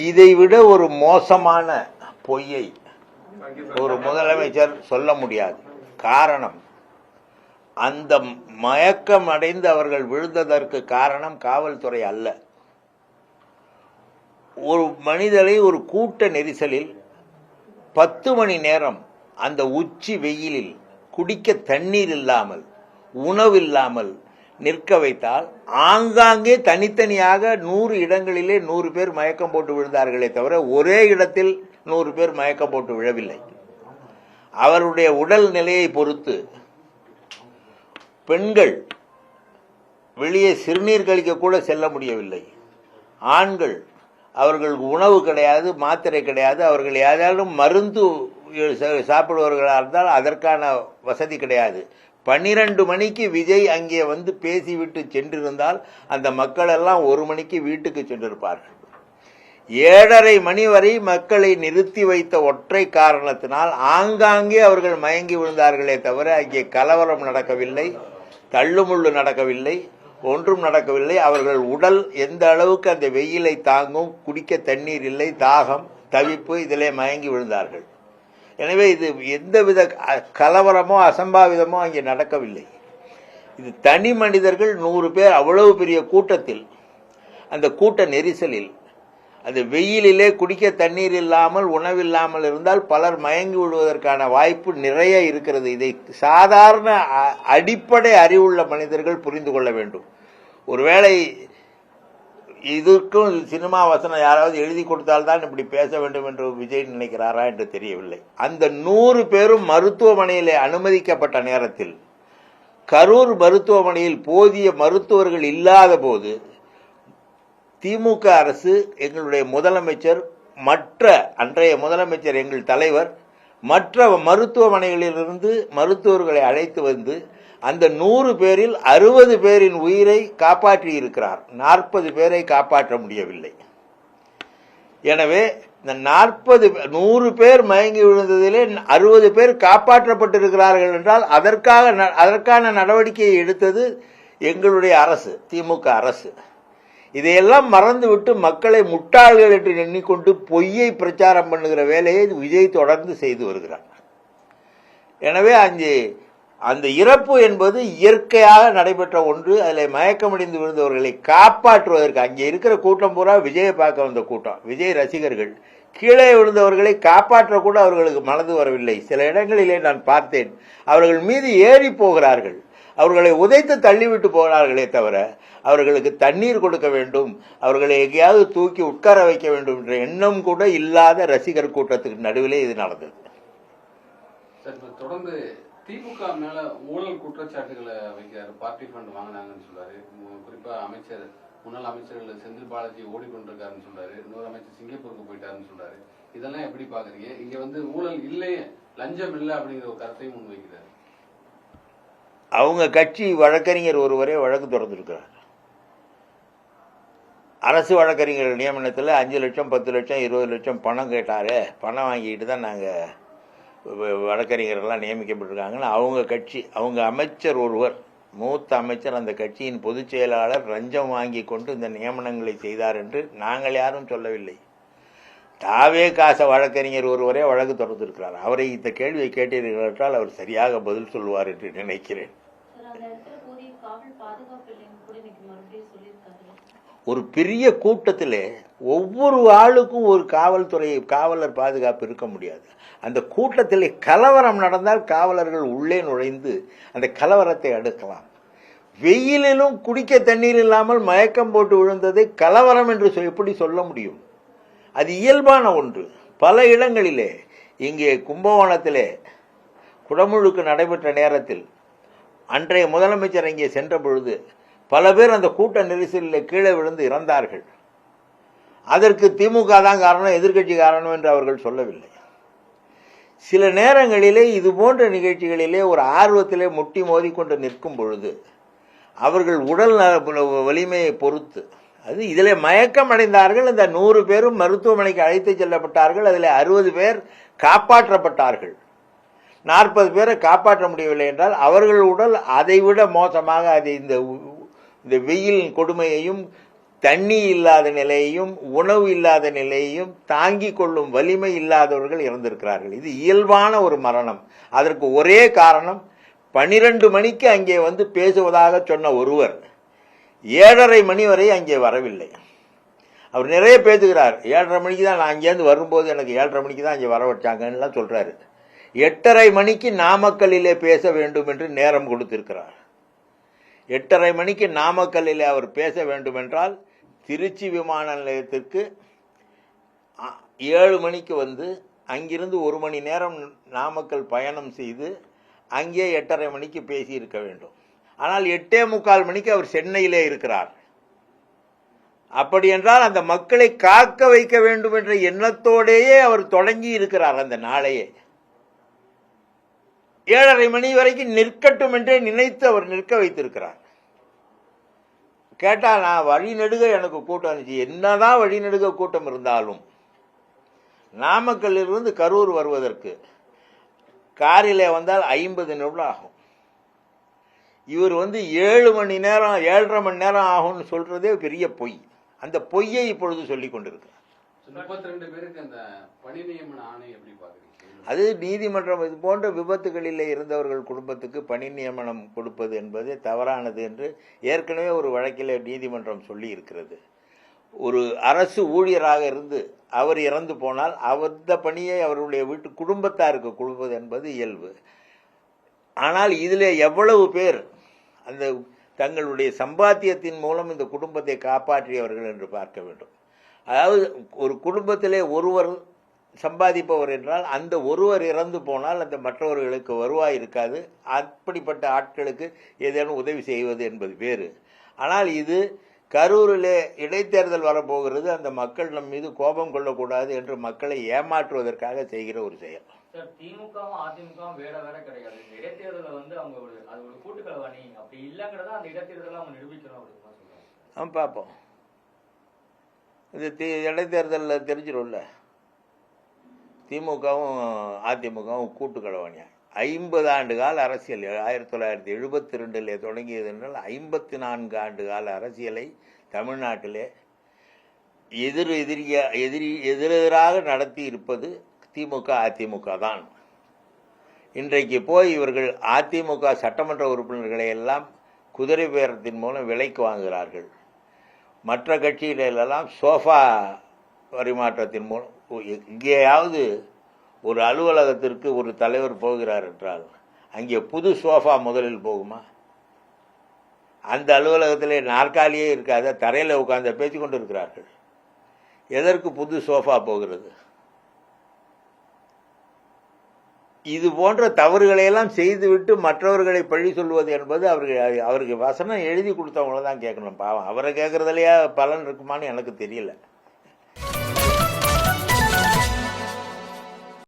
இதைவிட ஒரு மோசமான பொய்யை ஒரு முதலமைச்சர் சொல்ல முடியாது. காரணம், அந்த மயக்கம் அடைந்து அவர்கள் விழுந்ததற்கு காரணம் காவல்துறை அல்ல. ஒரு மனிதரை ஒரு கூட்ட நெரிசலில் 10 மணி நேரம் அந்த உச்சி வெயிலில் குடிக்க தண்ணீர் இல்லாமல் உணவு இல்லாமல் நிற்க வைத்தால் ஆங்காங்கே தனித்தனியாக 100 இடங்களிலே 100 பேர் மயக்கம் போட்டு விழுந்தார்களே தவிர ஒரே இடத்தில் 100 பேர் மயக்கம் போட்டு விழவில்லை. அவருடைய உடல் நிலையை பொறுத்து பெண்கள் வெளியே சிறுநீர் கழிக்க கூட செல்ல முடியவில்லை. ஆண்கள் அவர்களுக்கு உணவு கிடையாது, மாத்திரை கிடையாது. அவர்கள் ஏதாவது மருந்து சாப்பிடுவர்களாக இருந்தால் அதற்கான வசதி கிடையாது. 12 மணிக்கு விஜய் அங்கே வந்து பேசிவிட்டு சென்றிருந்தால் அந்த மக்கள் எல்லாம் 1 மணிக்கு வீட்டுக்கு சென்றிருப்பார்கள். 7:30 மணி வரை மக்களை நிறுத்தி வைத்த ஒற்றை காரணத்தினால் ஆங்காங்கே அவர்கள் மயங்கி விழுந்தார்களே தவிர அங்கே கலவரம் நடக்கவில்லை, தள்ளுமுள்ளு நடக்கவில்லை, ஒன்றும் நடக்கவில்லை. அவர்கள் உடல் எந்த அளவுக்கு அந்த வெயிலை தாங்கும், குடிக்க தண்ணீர் இல்லை, தாகம், தவிப்பு, இதிலே மயங்கி விழுந்தார்கள். எனவே இது எந்தவித கலவரமோ அசம்பாவிதமோ அங்கே நடக்கவில்லை. இது தனி மனிதர்கள் 100 பேர் அவ்வளவு பெரிய கூட்டத்தில், அந்த கூட்ட நெரிசலில், அந்த வெயிலிலே குடிக்க தண்ணீர் இல்லாமல் உணவில்லாமல் இருந்தால் பலர் மயங்கி விடுவதற்கான வாய்ப்பு நிறைய இருக்கிறது. இதை சாதாரண அடிப்படை அறிவுள்ள மனிதர்கள் புரிந்து கொள்ள வேண்டும். ஒருவேளை இதற்கும் சினிமா வசனம் யாராவது எழுதி கொடுத்தால்தான் இப்படி பேச வேண்டும் என்று விஜய் நினைக்கிறாரா என்று தெரியவில்லை. அந்த 100 பேரும் மருத்துவமனையிலே அனுமதிக்கப்பட்ட நேரத்தில் கரூர் மருத்துவமனையில் போதிய மருத்துவர்கள் இல்லாத போது திமுக அரசு, எங்களுடைய முதலமைச்சர், அன்றைய முதலமைச்சர் எங்கள் தலைவர் மற்ற மருத்துவமனைகளிலிருந்து மருத்துவர்களை அழைத்து வந்து அந்த 100 பேரில் 60 பேரின் உயிரை காப்பாற்றி இருக்கிறார். 40 பேரை காப்பாற்ற முடியவில்லை. எனவே இந்த 100 பேர் மயங்கி விழுந்ததிலே 60 பேர் காப்பாற்றப்பட்டிருக்கிறார்கள் என்றால் அதற்கான நடவடிக்கையை எடுத்தது எங்களுடைய அரசு, திமுக அரசு. இதையெல்லாம் மறந்துவிட்டு மக்களை முட்டாள்கள் என்று எண்ணிக்கொண்டு பொய்யை பிரச்சாரம் பண்ணுகிற வேலையை விஜய் தொடர்ந்து செய்து வருகிறார். எனவே அந்த இறப்பு என்பது இயற்கையாக நடைபெற்ற ஒன்று. அதில் மயக்கமடைந்து விழுந்தவர்களை காப்பாற்றுவதற்கு அங்கே இருக்கிற கூட்டம் பூரா விஜயை பார்க்க வந்த கூட்டம், விஜய் ரசிகர்கள். கீழே விழுந்தவர்களை காப்பாற்ற கூட அவர்களுக்கு மனது வரவில்லை. சில இடங்களிலே நான் பார்த்தேன், அவர்கள் மீது ஏறி போகிறார்கள், அவர்களை உதைத்து தள்ளிவிட்டு போகிறார்களே தவிர அவர்களுக்கு தண்ணீர் கொடுக்க வேண்டும், அவர்களை எங்கேயாவது தூக்கி உட்கார வைக்க வேண்டும் என்ற எண்ணம் கூட இல்லாத ரசிகர் கூட்டத்துக்கு நடுவிலே இது நடந்தது. தொடர்ந்து திமுக மேல ஊழல் குற்றச்சாட்டுகளை வைக்கிறாரு. பார்ட்டி ஃபண்ட் வாங்கினாங்கன்னு சொல்றாரு. குறிப்பா முன்னாள் அமைச்சர்கள் செந்தில் பாலாஜி ஓடிக்கொண்டிருக்காருன்னு சொல்றாரு. இன்னொரு அமைச்சர் சிங்கப்பூருக்கு போயிட்டாருன்னு சொல்றாரு. இதெல்லாம் எப்படி பாக்குறீங்க? இங்க வந்து ஊழல் இல்லையே, லஞ்சம் இல்லை அப்படிங்கிற ஒரு கருத்தையும் முன்வைக்கிறாரு. அவங்க கட்சி வழக்கறிஞர் ஒருவரே வழக்கு தொடர்ந்திருக்கிறார். அரசு வழக்கறிஞர்கள் நியமனத்தில் 5 லட்சம் 10 லட்சம் 20 லட்சம் பணம் கேட்டாரு. பணம் வாங்கிட்டு தான் நாங்கள் வழக்கறிஞர்கள்லாம் நியமிக்கப்பட்டிருக்காங்கன்னு அவங்க கட்சி, அவங்க அமைச்சர் ஒருவர், மூத்த அமைச்சர், அந்த கட்சியின் பொதுச் செயலாளர் லஞ்சம் வாங்கி கொண்டு இந்த நியமனங்களை செய்தார் என்று நாங்கள் யாரும் சொல்லவில்லை. தாவே காச வழக்கறிஞர் ஒருவரே வழக்கு தொடர்ந்திருக்கிறார். அவரை இந்த கேள்வியை கேட்டீர்கள் என்றால் அவர் சரியாக பதில் சொல்வார் என்று நினைக்கிறேன். ஒரு பெரிய கூட்டத்திலே ஒவ்வொரு ஆளுக்கும் ஒரு காவலர் பாதுகாப்பு இருக்க முடியாது. அந்த கூட்டத்திலே கலவரம் நடந்தால் காவலர்கள் உள்ளே நுழைந்து அந்த கலவரத்தை அடுக்கலாம். வெயிலிலும் குடிக்க தண்ணீர் இல்லாமல் மயக்கம் போட்டு விழுந்ததை கலவரம் என்று எப்படி சொல்ல முடியும்? அது இயல்பான ஒன்று. பல இடங்களிலே, இங்கே கும்பகோணத்திலே குடமுழுக்கு நடைபெற்ற நேரத்தில் அன்றைய முதலமைச்சர் இங்கே சென்ற பொழுது பல பேர் அந்த கூட்ட நெரிசலில் கீழே விழுந்து இறந்தார்கள். அதற்கு திமுக தான் காரணம், எதிர்கட்சி காரணம் என்று அவர்கள் சொல்லவில்லை. சில நேரங்களிலே இது போன்ற நிகழ்ச்சிகளிலே ஒரு ஆர்வத்திலே முட்டி மோதிக்கொண்டு நிற்கும் பொழுது அவர்கள் உடல் வலிமையை பொறுத்து, அது இதில் மயக்கம் அடைந்தார்கள். இந்த 100 பேரும் மருத்துவமனைக்கு அழைத்து செல்லப்பட்டார்கள். அதில் 60 பேர் காப்பாற்றப்பட்டார்கள். 40 பேரை காப்பாற்ற முடியவில்லை என்றால் அவர்கள் உடல் அதைவிட மோசமாக, அது இந்த வெயிலின் கொடுமையையும் தண்ணி இல்லாத நிலையையும் உணவு இல்லாத நிலையையும் தாங்கிக் கொள்ளும் வலிமை இல்லாதவர்கள் இறந்திருக்கிறார்கள். இது இயல்பான ஒரு மரணம். அதற்கு ஒரே காரணம் 12 மணிக்கு அங்கே வந்து பேசுவதாக சொன்ன ஒருவர் 7:30 மணி வரை அங்கே வரவில்லை. அவர் நிறைய பேசுகிறார். 7:30 மணிக்கு தான் நான் அங்கேருந்து வரும்போது எனக்கு 7:30 மணிக்கு தான் அங்கே வர வச்சாங்கன்னு சொல்றாரு. 8:30 மணிக்கு நாமக்கல்லிலே பேச வேண்டும் என்று நேரம் கொடுத்திருக்கிறார். 8:30 மணிக்கு நாமக்கல்லிலே அவர் பேச வேண்டும் என்றால் திருச்சி விமான நிலையத்திற்கு 7 மணிக்கு வந்து அங்கிருந்து 1 மணி நேரம் நாமக்கல் பயணம் செய்து அங்கே 8:30 மணிக்கு பேசியிருக்க வேண்டும். ஆனால் 8:45 மணிக்கு அவர் சென்னையிலே இருக்கிறார். அப்படி என்றால் அந்த மக்களை காக்க வைக்க வேண்டும் என்ற எண்ணத்தோடேயே அவர் தொடங்கி இருக்கிறார். அந்த நாளையே 7:30 மணி வரைக்கும் நிற்கட்டும் என்றே நினைத்து அவர் நிற்க வைத்திருக்கிறார். கேட்டா நான் வழிநெடுக எனக்கு கூட்டம் இருந்துச்சு. என்னதான் வழிநெடுக கூட்டம் இருந்தாலும் நாமக்கல்லிலிருந்து கரூர் வருவதற்கு காரிலே வந்தால் 50 நிமிடம் ஆகும். இவர் வந்து 7 மணி நேரம் 7:30 மணி நேரம் ஆகும்னு சொல்றதே பெரிய பொய். அந்த பொய்யை இப்பொழுது சொல்லிக் கொண்டிருக்கிறார். 32 பேருக்கு அந்த பணி நியமன ஆணை எப்படி பாக்குறீங்க? அது நீதிமன்றம் இது போன்ற விபத்துகளில் இருந்தவர்கள் குடும்பத்துக்கு பணி நியமனம் கொடுப்பது என்பது தவறானது என்று ஏற்கனவே ஒரு வழக்கில் நீதிமன்றம் சொல்லி இருக்கிறது. ஒரு அரசு ஊழியராக இருந்து அவர் இறந்து போனால் அந்த பணியை அவருடைய வீட்டு குடும்பத்தாருக்கு கொடுப்பது என்பது இயல்பு. ஆனால் இதில் எவ்வளவு பேர் அந்த தங்களுடைய சம்பாத்தியத்தின் மூலம் இந்த குடும்பத்தை காப்பாற்றியவர்கள் என்று பார்க்க வேண்டும். அதாவது ஒரு குடும்பத்திலே ஒருவர் சம்பாதிப்பவர் என்றால் அந்த ஒருவர் இறந்து போனால் அந்த மற்றவர்களுக்கு வருவாய் இருக்காது. அப்படிப்பட்ட ஆட்களுக்கு ஏதேனும் உதவி செய்வது என்பது வேறு. ஆனால் இது கரூரிலே இடைத்தேர்தல் வரப்போகிறது, அந்த மக்கள் நம் மீது கோபம் கொள்ளக்கூடாது என்று மக்களை ஏமாற்றுவதற்காக செய்கிற ஒரு செயல். திமுகவும் அதிமுகவும் வேற வேற கிடையாது. இந்த இடைத்தேர்தலை வந்து அவங்க அது ஒரு கூட்டுக்கலவாணி அப்படி இல்லைங்கிறத அந்த இடைத்தேர்தலை அவங்க நிரூபிக்கணும் அப்படின்னு சொல்லுவாங்க. பார்ப்போம். இது இடைத்தேர்தலில் தெரிஞ்சிடும்ல. திமுகவும் அதிமுகவும் கூட்டு களவாணியா 50 ஆண்டு கால அரசியல் 1972 தொடங்கியது என்றால் 54 ஆண்டு கால அரசியலை தமிழ்நாட்டிலே எதிரெதிராக நடத்தி இருப்பது திமுக அதிமுக தான். இன்றைக்கு போய் இவர்கள் அதிமுக சட்டமன்ற உறுப்பினர்களை எல்லாம் குதிரை பேரத்தின் மூலம் விலைக்கு வாங்குகிறார்கள். மற்ற கட்சிகளெல்லாம் சோஃபா பரிமாற்றத்தின் மூலம். எங்கேயாவது ஒரு அலுவலகத்திற்கு ஒரு தலைவர் போகிறார் என்றால் அங்கே புது சோஃபா முதலில் போகுமா? அந்த அலுவலகத்திலே நாற்காலியே இருக்காத, தரையில் உட்கார்ந்து பேசி கொண்டு இருக்கிறார்கள். எதற்கு புது சோஃபா போகிறது? இது போன்ற தவறுகளையெல்லாம் செய்துவிட்டு மற்றவர்களை பழி சொல்வது என்பது அவருக்கு வசனம் எழுதி கொடுத்தவங்கள தான் கேட்கணும். பாவம், அவரை கேட்கறதுலையா பலன் இருக்குமான்னு எனக்கு தெரியல.